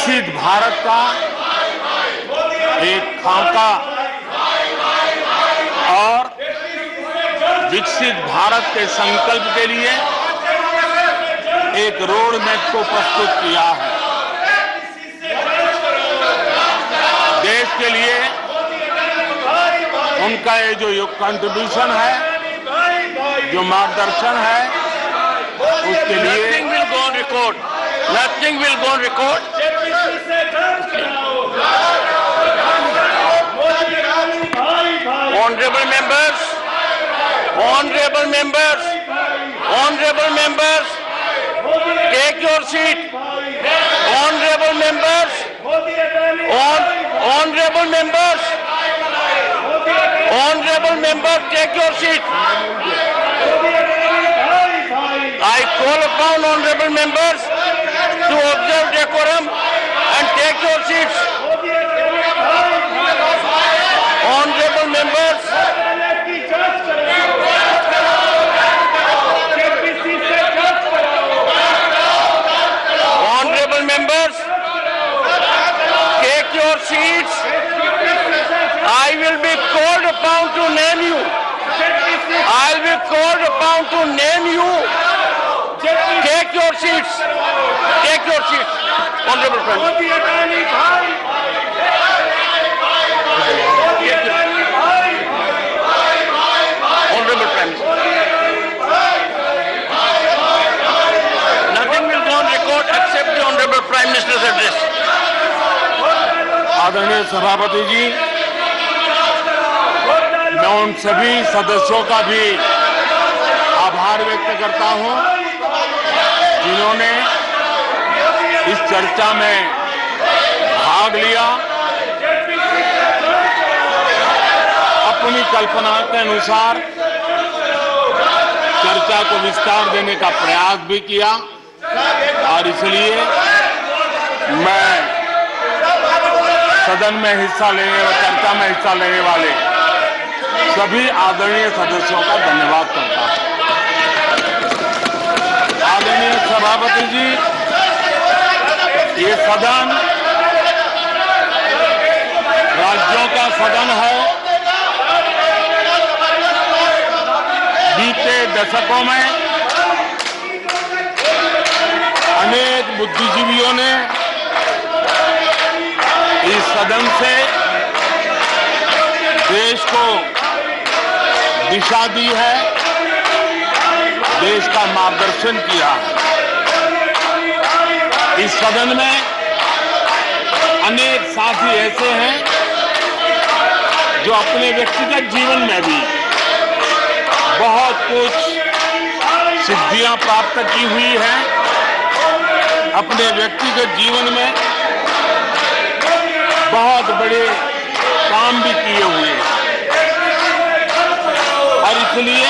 विकसित भारत का एक खाका और विकसित भारत के संकल्प के लिए एक रोड मैप को प्रस्तुत किया है। देश के लिए उनका ये जो कंट्रीब्यूशन है, जो मार्गदर्शन है, उसके लिए Nothing will go on record. Nothing will go on record. Honorable members, honorable members, honorable members, take your seat. Honorable members, honorable members, honorable members, take your seat. I call upon honorable members to observe decorum and take your seats. Honorable members, honorable members, take your seats. I will be called upon to name you. I will be called upon to name you. Take your seats. Take your seats. Honorable friends. Honorable friends. Nothing will go on record except the Honorable Prime Minister's address. आदरणीय सभापति जी, मैं उन सभी सदस्यों का भी आभार व्यक्त करता हूं जिन्होंने इस चर्चा में भाग लिया, अपनी कल्पना के अनुसार चर्चा को विस्तार देने का प्रयास भी किया और इसलिए मैं सदन में हिस्सा लेने और चर्चा में हिस्सा लेने वाले सभी आदरणीय सदस्यों का धन्यवाद करता हूं। आदरणीय सभापति जी, ये सदन राज्यों का सदन है। बीते दशकों में अनेक बुद्धिजीवियों ने इस सदन से देश को दिशा दी है, देश का मार्गदर्शन किया है। इस सदन में अनेक साथी ऐसे हैं जो अपने व्यक्तिगत जीवन में भी बहुत कुछ सिद्धियां प्राप्त की हुई हैं, अपने व्यक्तिगत जीवन में बहुत बड़े काम भी किए हुए हैं और इसलिए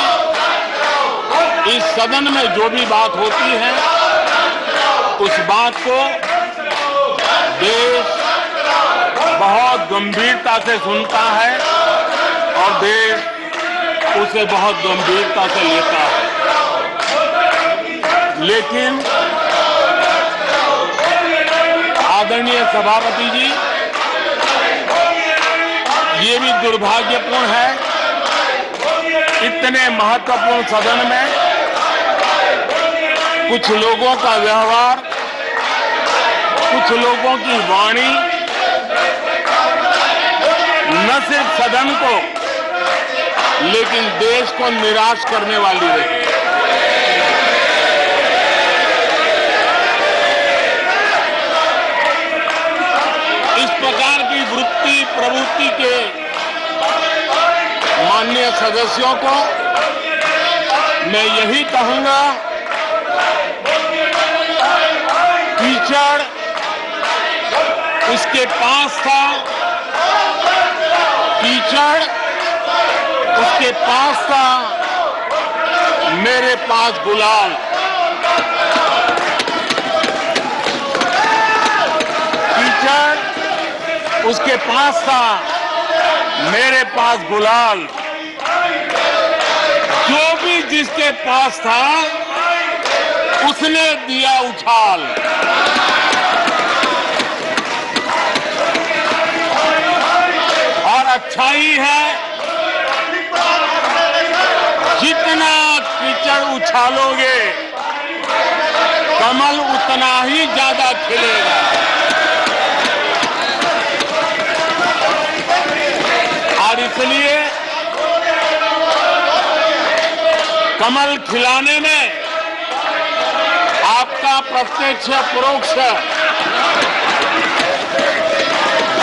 इस सदन में जो भी बात होती है उस बात को देश बहुत गंभीरता से सुनता है और देश उसे बहुत गंभीरता से लेता है। लेकिन आदरणीय सभापति जी, ये भी दुर्भाग्यपूर्ण है, इतने महत्वपूर्ण सदन में कुछ लोगों का व्यवहार, कुछ लोगों की वाणी न सिर्फ सदन को लेकिन देश को निराश करने वाली रही। इस प्रकार की वृत्ति प्रवृत्ति के माननीय सदस्यों को मैं यही कहूंगा, कीचड़ उसके पास था, कीचड़ उसके पास था, मेरे पास गुलाल। कीचड़ उसके पास था, मेरे पास गुलाल। जो भी जिसके पास था उसने दिया उछाल। सच्चाई है, जितना कीचड़ उछालोगे कमल उतना ही ज्यादा खिलेगा। और इसलिए कमल खिलाने में आपका प्रत्यक्ष परोक्ष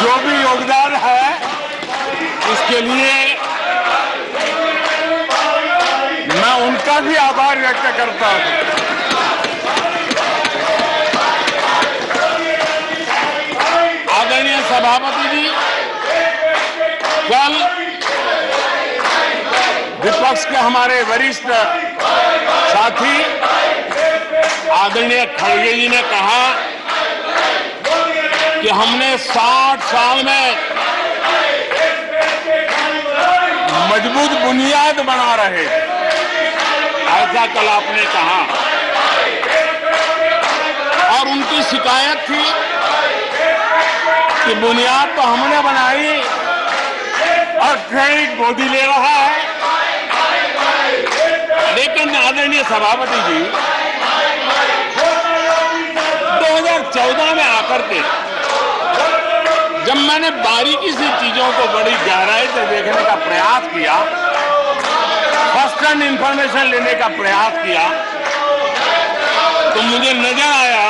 जो भी योगदान है, इसके लिए मैं उनका भी आभार व्यक्त करता हूं। आदरणीय सभापति जी, कल विपक्ष के हमारे वरिष्ठ साथी आदरणीय खड़गे जी ने कहा कि हमने 60 साल में मजबूत बुनियाद बना रहे, ऐसा कल आपने कहा। और उनकी शिकायत थी कि बुनियाद तो हमने बनाई और क्रेडिट मोदी ले रहा है। लेकिन आदरणीय सभापति जी, 2014 में आकर के जब मैंने बारीकी से चीजों को बड़ी गहराई से देखने का प्रयास किया, फर्स्ट हैंड इंफॉर्मेशन लेने का प्रयास किया, तो मुझे नजर आया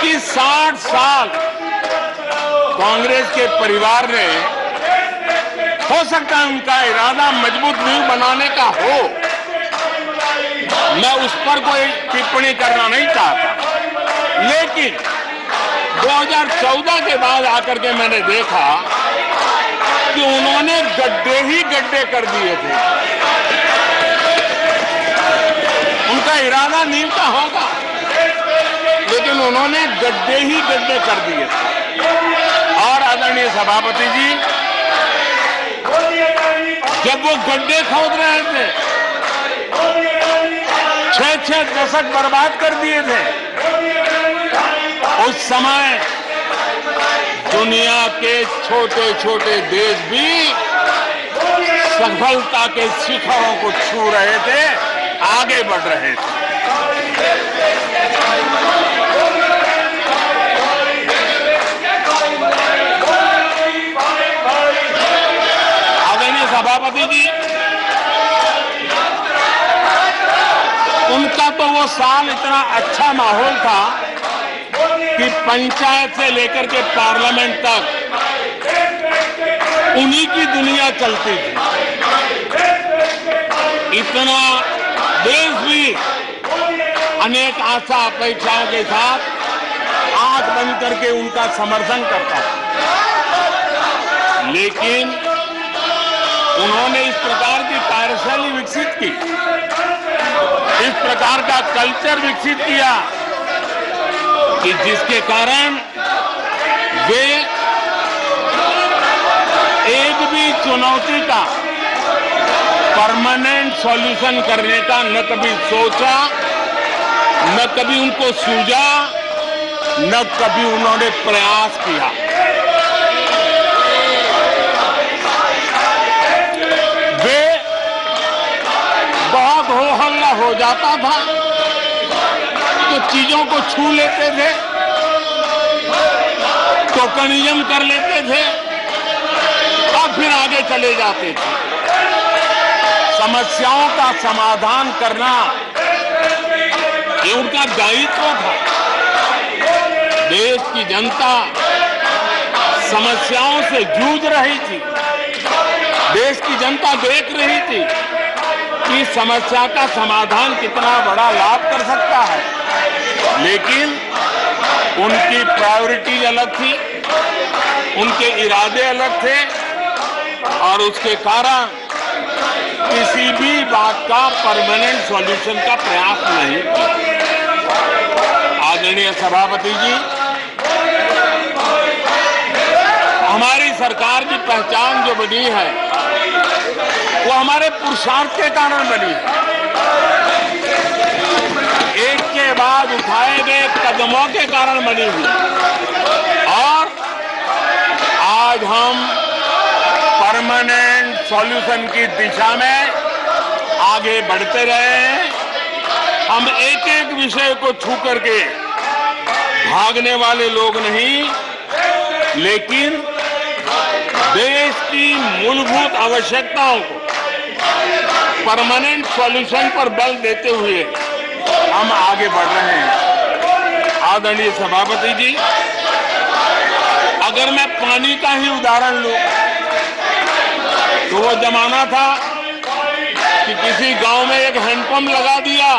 कि 60 साल कांग्रेस के परिवार ने, हो सकता है उनका इरादा मजबूत नींव बनाने का हो, मैं उस पर कोई टिप्पणी करना नहीं चाहता, लेकिन 2014 के बाद आकर के मैंने देखा कि उन्होंने गड्ढे ही गड्ढे कर दिए थे। उनका इरादा नींव का होगा, लेकिन उन्होंने गड्ढे ही गड्ढे कर दिए थे। और आदरणीय सभापति जी, जब वो गड्ढे खोद रहे थे, 6-6 दशक बर्बाद कर दिए थे, उस समय दुनिया के छोटे छोटे देश भी सफलता के शिखरों को छू रहे थे, आगे बढ़ रहे थे। आदरणीय सभापति जी, उनका तो वो साल इतना अच्छा माहौल था कि पंचायत से लेकर के पार्लियामेंट तक उन्हीं की दुनिया चलती थी। इतना देश भी अनेक आशा अपेक्षाओं के साथ आंख बंद करके उनका समर्थन करता था। लेकिन उन्होंने इस प्रकार की कार्यशैली विकसित की, इस प्रकार का कल्चर विकसित किया कि जिसके कारण वे एक भी चुनौती का परमानेंट सॉल्यूशन करने का न कभी सोचा, न कभी उनको सूझा, न कभी उन्होंने प्रयास किया। वे बहुत हो हल्ला हो जाता था तो चीजों को छू लेते थे, टोकनिज्म कर लेते थे और फिर आगे चले जाते थे। समस्याओं का समाधान करना ये उनका दायित्व था। देश की जनता समस्याओं से जूझ रही थी, देश की जनता देख रही थी कि समस्या का समाधान कितना बड़ा लाभ कर सकता है, लेकिन उनकी प्रायोरिटीज अलग थी, उनके इरादे अलग थे और उसके कारण किसी भी बात का परमानेंट सॉल्यूशन का प्रयास नहीं किया। आदरणीय सभापति जी, हमारी सरकार की पहचान जो बनी है वो हमारे पुरुषार्थ के कारण बनी है। एक के बाद उठाए गए कदमों के कारण बनी हुई और आज आज हम परमानेंट सॉल्यूशन की दिशा में आगे बढ़ते रहे हैं। हम एक एक विषय को छू करके भागने वाले लोग नहीं, लेकिन देश की मूलभूत आवश्यकताओं को परमानेंट सॉल्यूशन पर बल देते हुए हम आगे बढ़ रहे हैं। आदरणीय सभापति जी, अगर मैं पानी का ही उदाहरण लूं तो वो जमाना था कि किसी गांव में एक हैंडपंप लगा दिया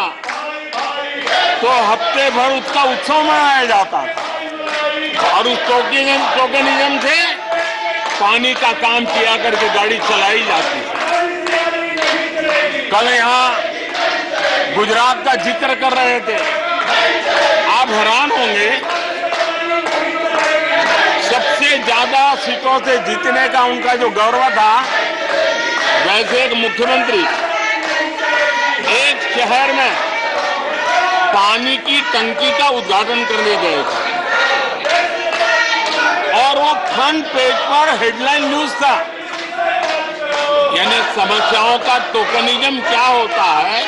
तो हफ्ते भर उसका उत्सव मनाया जाता था और उस टोकनिज्म से पानी का काम किया करके गाड़ी चलाई जाती थी। कल यहाँ गुजरात का जिक्र कर रहे थे, आप हैरान होंगे, सबसे ज्यादा सीटों से जीतने का उनका जो गौरव था, वैसे एक मुख्यमंत्री एक शहर में पानी की टंकी का उद्घाटन करने गए थे और वो फ्रंट पेज पर हेडलाइन न्यूज था। यानी समस्याओं का टोकनिज्म क्या होता है,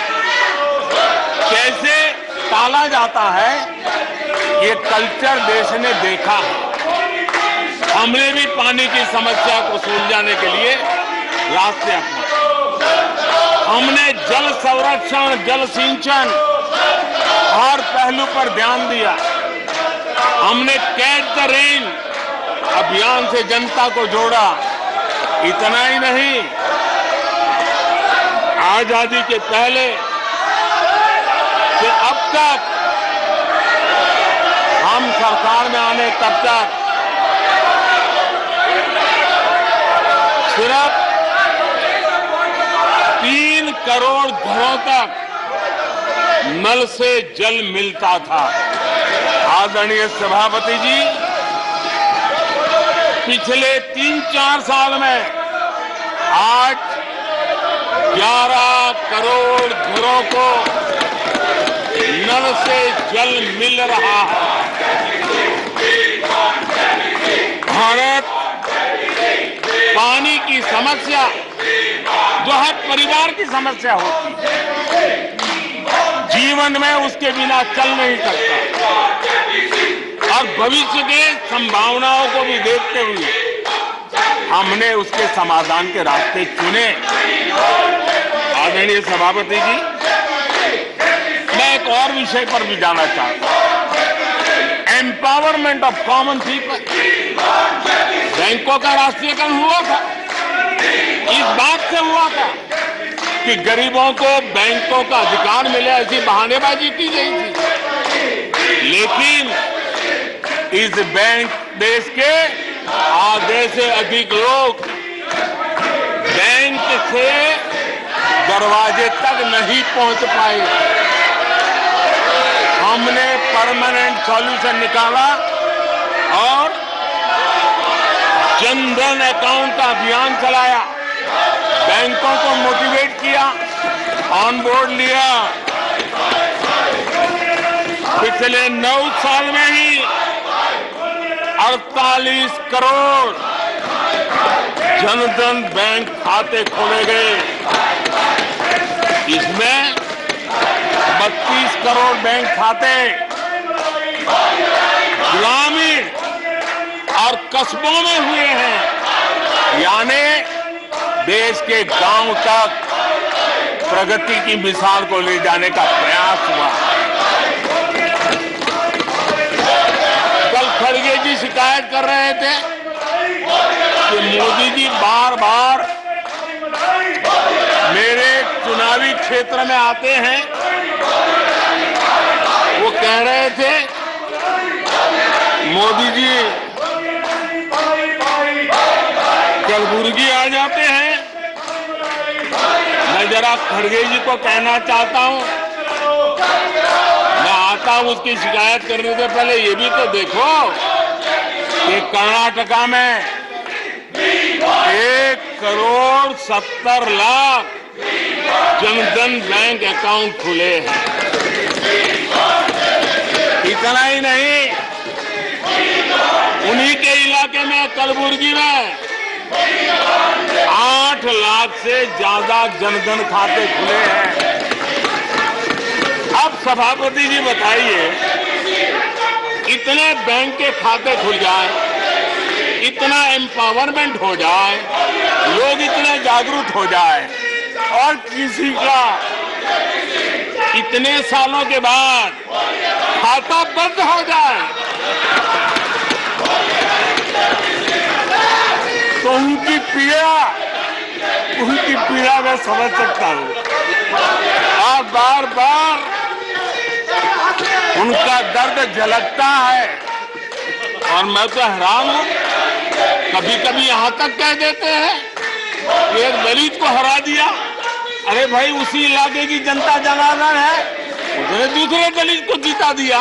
कैसे टाला जाता है, ये कल्चर देश ने देखा है। हमने भी पानी की समस्या को सुलझाने के लिए रास्ते अपनाए। हमने जल संरक्षण, जल सिंचन हर पहलू पर ध्यान दिया। हमने कैच द रेन अभियान से जनता को जोड़ा। इतना ही नहीं, आजादी के पहले से अब तक हम सरकार में आने तब तक सिर्फ 3 करोड़ घरों तक नल से जल मिलता था। आदरणीय सभापति जी, पिछले 3-4 साल में आज 11 करोड़ घरों को नल से जल मिल रहा है। भारत पानी की समस्या जो हर परिवार की समस्या होती है, जीवन में उसके बिना चल नहीं सकता और भविष्य के संभावनाओं को भी देखते हुए हमने उसके समाधान के रास्ते चुने। आदरणीय सभापति जी, मैं एक और विषय पर भी जाना चाहता हूं। Empowerment of common people. बैंकों का राष्ट्रीयकरण हुआ था, इस बात से हुआ था कि गरीबों को बैंकों का अधिकार मिले, ऐसी बहानेबाजी की गई थी। लेकिन इस बैंक देश के आधे से अधिक लोग बैंक से दरवाजे तक नहीं पहुंच पाए। हमने परमानेंट सॉल्यूशन निकाला और जन धन अकाउंट का अभियान चलाया, बैंकों को मोटिवेट किया, ऑन बोर्ड लिया। पिछले 9 साल में ही 48 करोड़ जनधन बैंक खाते खोले गए। इसमें 32 करोड़ बैंक खाते ग्रामीण और कस्बों में हुए हैं। यानी देश के गांव तक प्रगति की मिसाल को ले जाने का प्रयास हुआ। कल खड़गे जी शिकायत कर रहे थे कि मोदी जी बार बार मेरे चुनावी क्षेत्र में आते हैं। वो कह रहे थे मोदी जी कलबुर्गी आ जाते हैं। मैं जरा खड़गे जी को कहना चाहता हूं, मैं आता हूं उसकी शिकायत करने से पहले ये भी तो देखो कि कर्नाटका में 1,70,00,000 जनधन बैंक अकाउंट खुले हैं। इतना ही नहीं, उन्हीं के इलाके इलाके में कलबुर्गी में 8 लाख से ज्यादा जनधन खाते खुले हैं। अब सभापति जी बताइए, इतने बैंक के खाते खुल जाए, इतना एम्पावरमेंट हो जाए, लोग इतने जागरूक हो जाए और किसी का इतने सालों के बाद खाता बंद हो जाए तो उनकी पीड़ा मैं समझ सकता हूं और बार बार उनका दर्द झलकता है। और मैं तो हैरान हूं, कभी कभी यहां तक कह देते हैं कि एक दलित को हरा दिया। अरे भाई, उसी इलाके की जनता जनार्दन है, उसने दूसरे दलित को जीता दिया।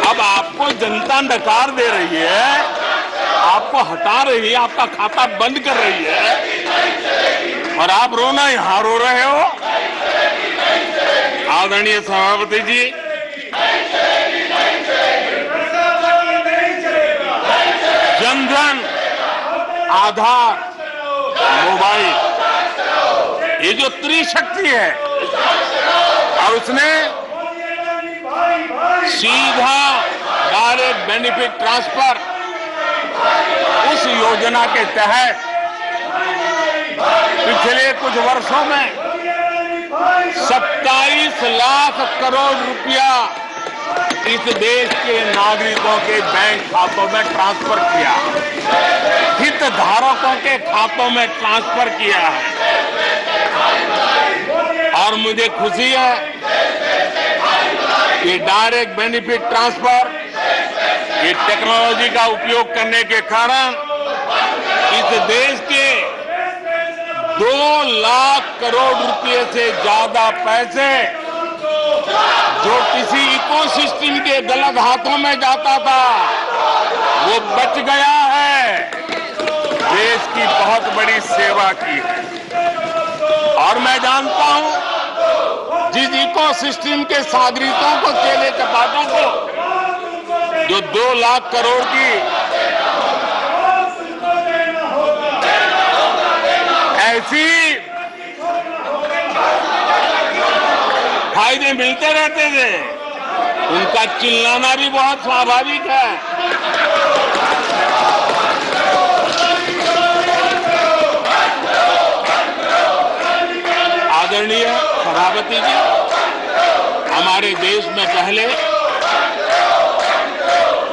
अब आपको जनता नकार दे रही है, आपको हटा रही है, आपका खाता बंद कर रही है और आप रोना यहां रो रहे हो। आदरणीय सभापति जी, जनधन, आधार, मोबाइल, ये जो त्रिशक्ति है और उसने सीधा डायरेक्ट बेनिफिट ट्रांसफर, उस योजना के तहत पिछले कुछ वर्षों में 27 लाख करोड़ रुपया इस देश के नागरिकों के बैंक खातों में ट्रांसफर किया, हितधारकों के खातों में ट्रांसफर किया है। और मुझे खुशी है कि डायरेक्ट बेनिफिट ट्रांसफर, ये टेक्नोलॉजी का उपयोग करने के कारण इस देश के 2 लाख करोड़ रुपए से ज्यादा पैसे जो किसी इकोसिस्टम के गलत हाथों में जाता था, वो बच गया है। देश की बहुत बड़ी सेवा की है। और मैं जानता हूं, जिस इकोसिस्टम के सागरिकों को, केले चपाटों को जो 2 लाख करोड़ की ऐसी फायदे मिलते रहते थे, उनका चिल्लाना भी बहुत स्वाभाविक है। आदरणीय सभापति जी, हमारे देश में पहले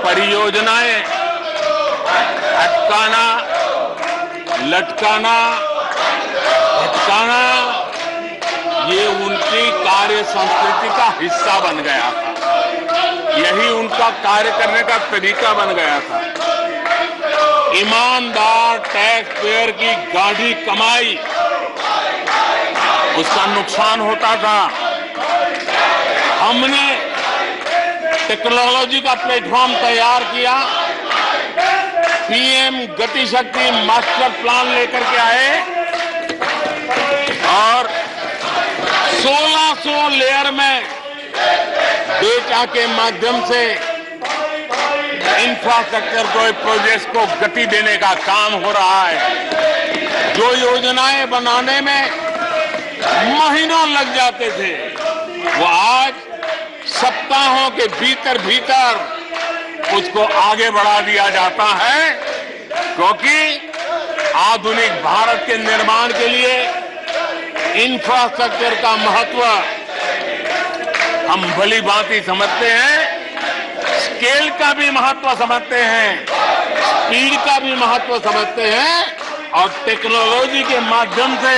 परियोजनाएं अटकाना, लटकाना, भटकाना, ये उनकी कार्य संस्कृति का हिस्सा बन गया था। यही उनका कार्य करने का तरीका बन गया था। ईमानदार टैक्स पेयर की गाढ़ी कमाई, उसका नुकसान होता था। हमने टेक्नोलॉजी का प्लेटफॉर्म तैयार किया, पीएम गति शक्ति मास्टर प्लान लेकर के आए और 1600 लेयर में डेटा के माध्यम से इंफ्रास्ट्रक्चर को, प्रोजेक्ट्स को गति देने का काम हो रहा है। जो योजनाएं बनाने में महीनों लग जाते थे, वो आज सप्ताहों के भीतर भीतर उसको आगे बढ़ा दिया जाता है, क्योंकि आधुनिक भारत के निर्माण के लिए इंफ्रास्ट्रक्चर का महत्व हम भली भांति समझते हैं, स्केल का भी महत्व समझते हैं, स्पीड का भी महत्व समझते हैं और टेक्नोलॉजी के माध्यम से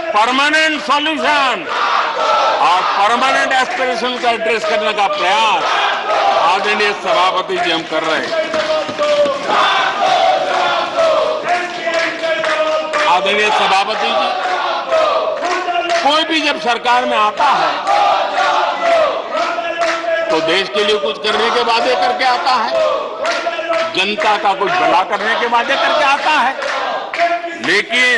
परमानेंट सॉल्यूशन और परमानेंट एस्पिरेशन का एड्रेस करने का प्रयास आदरणीय सभापति जी हम कर रहे हैं। आदरणीय सभापति जी, कोई भी जब सरकार में आता है तो देश के लिए कुछ करने के वादे करके आता है, जनता का कुछ भला करने के वादे करके आता है, लेकिन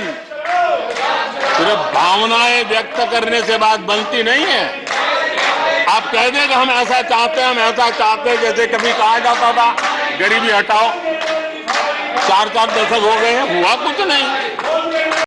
सिर्फ भावनाएं व्यक्त करने से बात बनती नहीं है। आप कह दें कि हम ऐसा चाहते हैं, हम ऐसा चाहते हैं, जैसे कभी कहा जाता था गरीबी हटाओ। 4 दशक हो गए हैं, हुआ कुछ नहीं।